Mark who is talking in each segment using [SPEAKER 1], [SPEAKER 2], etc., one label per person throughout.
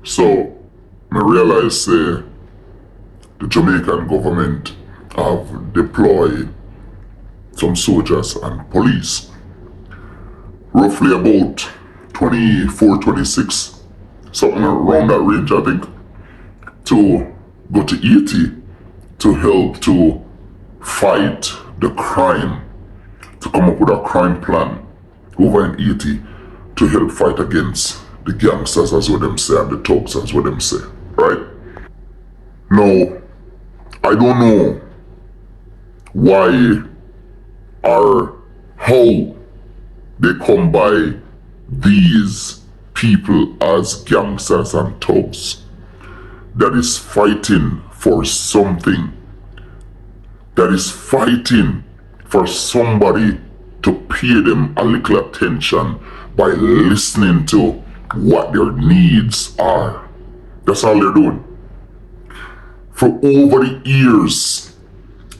[SPEAKER 1] So, I realize the Jamaican government have deployed some soldiers and police. Roughly about 24, 26, something around that range, I think, to go to Haiti to help to fight the crime, to come up with a crime plan over in Haiti to help fight against the gangsters, as what them say, and the thugs, as what them say, right? Now, I don't know why or how they come by these people as gangsters and thugs that is fighting for something, that is fighting for somebody to pay them a little attention by listening to what their needs are. That's all they're doing. For over the years,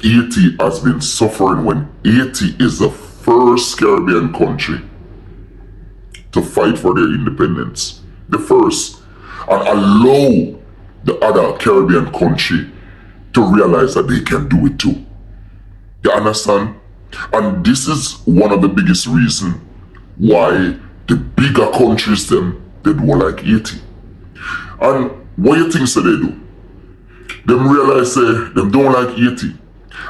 [SPEAKER 1] Haiti has been suffering when Haiti is the first Caribbean country to fight for their independence. The first. And allow the other Caribbean country to realize that they can do it too. You understand? And this is one of the biggest reasons why the bigger countries they do like Haiti. And what you think so they do? Them realize them don't like Haiti.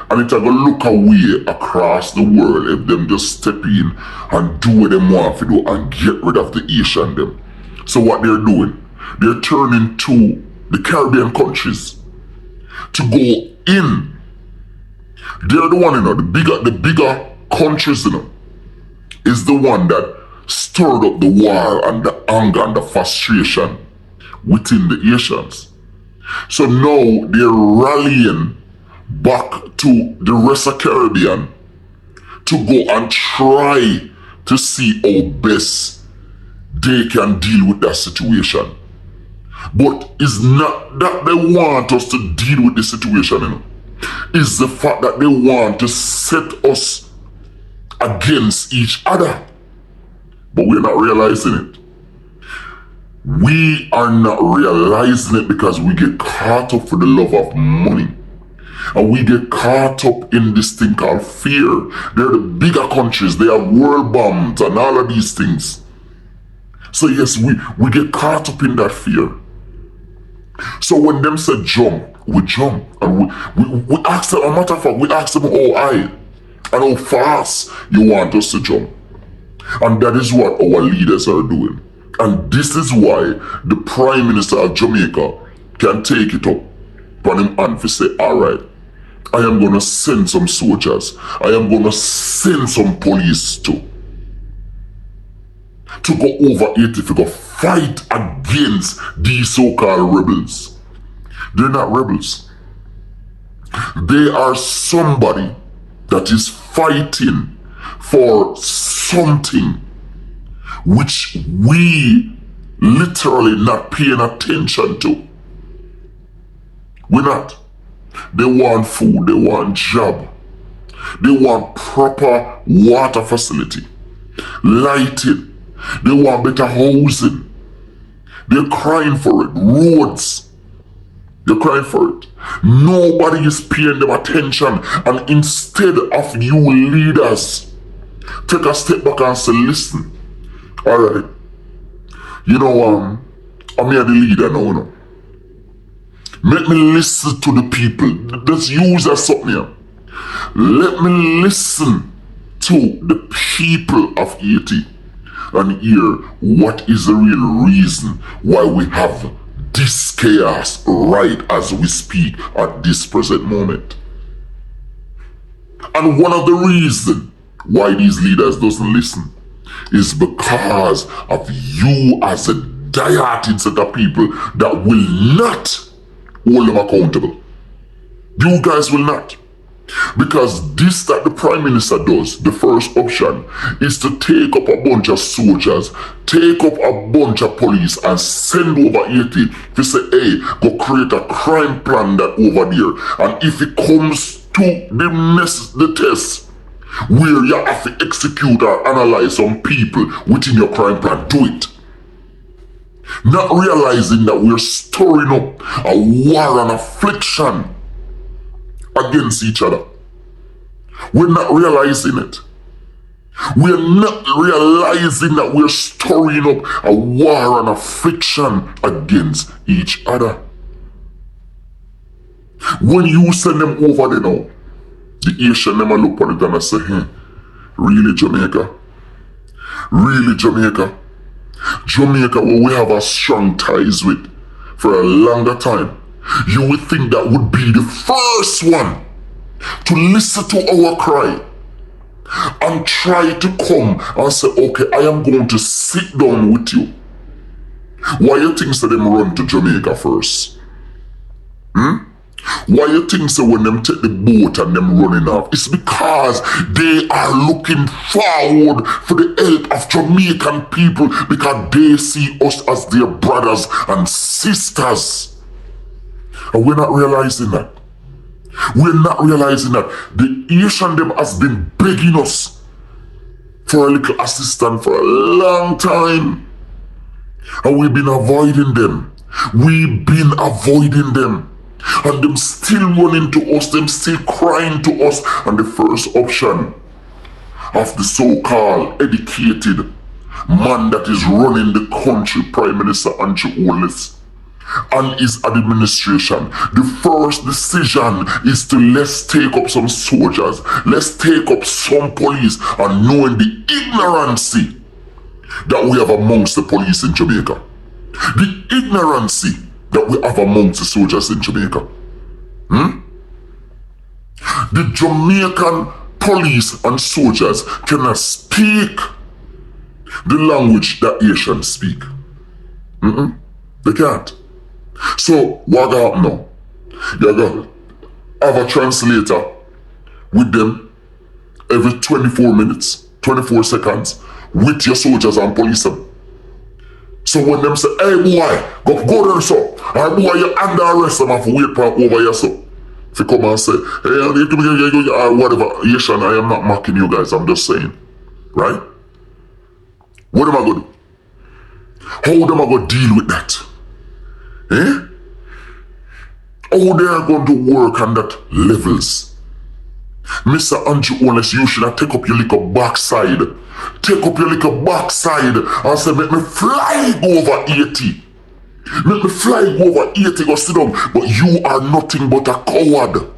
[SPEAKER 1] And it's gonna look away across the world if them just step in and do what they want to do and get rid of the Asian them. So what they're doing, they're turning to the Caribbean countries to go in. They're the one, the bigger countries, is the one that stirred up the war and the anger and the frustration within the Asians. So now they're rallying back to the rest of Caribbean to go and try to see how best they can deal with that situation. But it's not that they want us to deal with the situation, It's the fact that they want to set us against each other. But we're not realizing it. We are not realizing it because we get caught up for the love of money. And we get caught up in this thing called fear. They're the bigger countries. They have world bombs and all of these things. So yes, we get caught up in that fear. So when them say jump, we jump. And we ask them, a matter of fact, we ask them how high and how fast you want us to jump. And that is what our leaders are doing. And this is why the Prime Minister of Jamaica can take it up on him and say, alright, I am going to send some soldiers. I am going to send some police to go over Haiti to go fight against these so-called rebels. They're not rebels. They are somebody that is fighting for something which we literally not paying attention to. We're not. They want food, they want job, they want proper water facility, lighting, they want better housing. They're crying for it. Roads, they're crying for it. Nobody is paying them attention. And instead of you leaders, take a step back and say, listen, alright, I'm here the leader now, Let me listen to the people. Let's use that something here. Let me listen to the people of Haiti and hear what is the real reason why we have this chaos right as we speak at this present moment. And one of the reasons why these leaders doesn't listen is because of you as a diehard set of people that will not hold them accountable. You guys will not. Because this that the Prime Minister does, the first option, is to take up a bunch of soldiers, take up a bunch of police and send over Haiti to say, hey, go create a crime plan that over there. And if it comes to the test, where you have to execute or analyze some people within your crime plan, do it. Not realizing that we're stirring up a war and affliction against each other. We're not realizing it. We're not realizing that we're stirring up a war and affliction against each other. When you send them over there now, the Asian them a look on it and I say, really Jamaica? Really Jamaica? Jamaica, where we have a strong ties with for a longer time. You would think that would be the first one to listen to our cry and try to come and say, okay, I am going to sit down with you. Why you think so them run to Jamaica first? Why you think so when them take the boat and them running off? It's because they are looking forward for the help of Jamaican people because they see us as their brothers and sisters. And we're not realizing that. We're not realizing that the Asian them has been begging us for a little assistance for a long time. And we've been avoiding them. We've been avoiding them. And them still running to us, them still crying to us. And the first option of the so-called educated man that is running the country, Prime Minister Andrew Wallace, and his administration, the first decision is to let's take up some soldiers, let's take up some police, and knowing the ignorancy that we have amongst the police in Jamaica, the ignorancy that we have amongst the soldiers in Jamaica. The Jamaican police and soldiers cannot speak the language that Asians speak. They can't. So, what got now? You gotta have a translator with them every 24 minutes, 24 seconds, with your soldiers and policemen. So when them say, hey boy, go there so, hey boy, you're under arrest, I'm have to wait for over here so. If you come and say, hey, whatever, Asian, I am not mocking you guys, I'm just saying. Right? What am I going to do? How am I going to deal with that? How they are going to work on that levels? Mr. Andrew Wallace, you should have take up your little backside. Take up your little backside and say, make me fly go over 80. Make me fly go over 80, go sit down. But you are nothing but a coward.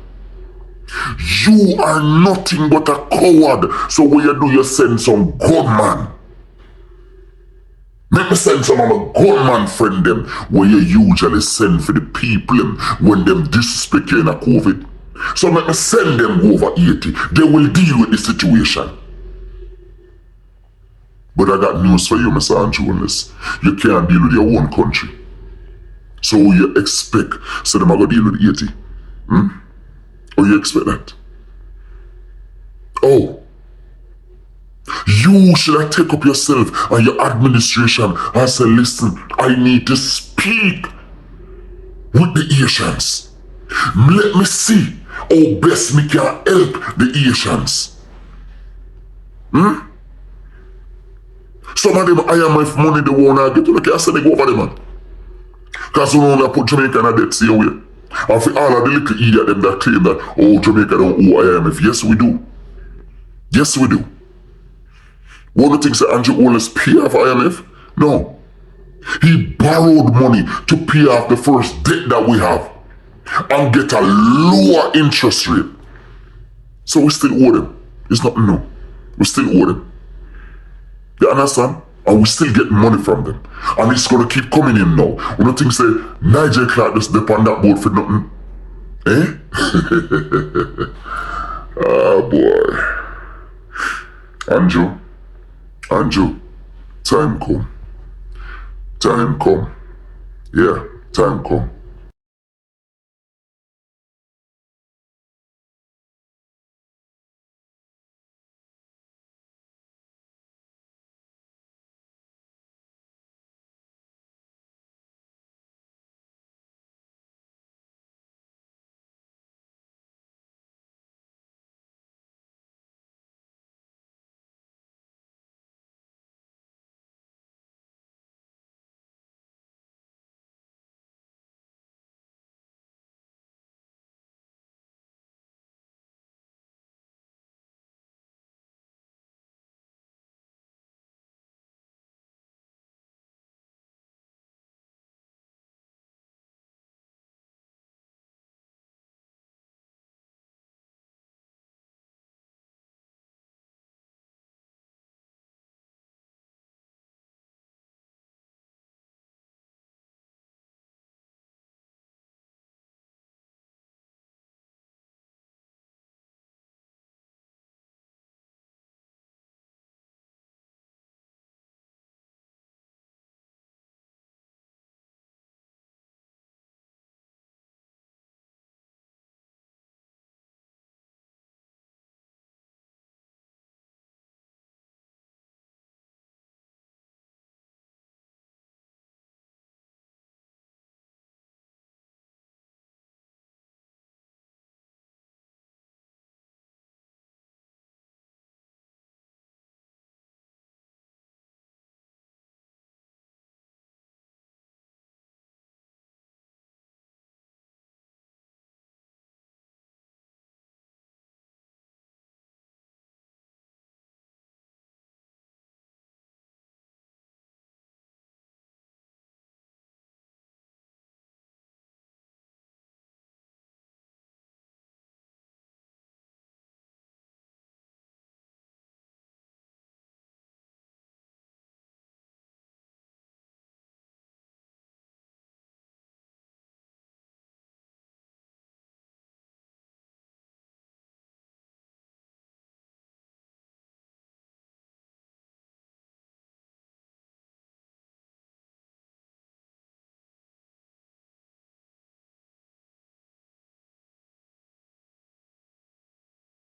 [SPEAKER 1] You are nothing but a coward. So what you do, you send some gunman. Make me send some of my gunman friend them where you usually send for the people when them disrespect you in a COVID. So make me send them go over 80. They will deal with the situation. But I got news for you, Mr. Andrew Wallace. You can't deal with your own country. So you expect so them are going to deal with 80? Or you expect that? Oh. You should have take up yourself and your administration and say, listen, I need to speak with the Asians. Let me see how best me can help the Asians. Some of them IMF money they want to get to the I say they go over them, man. Because you know they put Jamaica in a debt same way. And for all of the little idiot them that claim that, oh, Jamaica don't owe IMF. Yes, we do. Yes, we do. One of the things that Andrew Wallace pay off IMF? No. He borrowed money to pay off the first debt that we have and get a lower interest rate. So we still owe them. It's not no. We still owe them. You understand? And we still get money from them. And it's gonna keep coming in now. One of the things say, Nigel Clark just dip on that boat for nothing. Ah boy. Andrew, time come. Time come. Yeah, time come.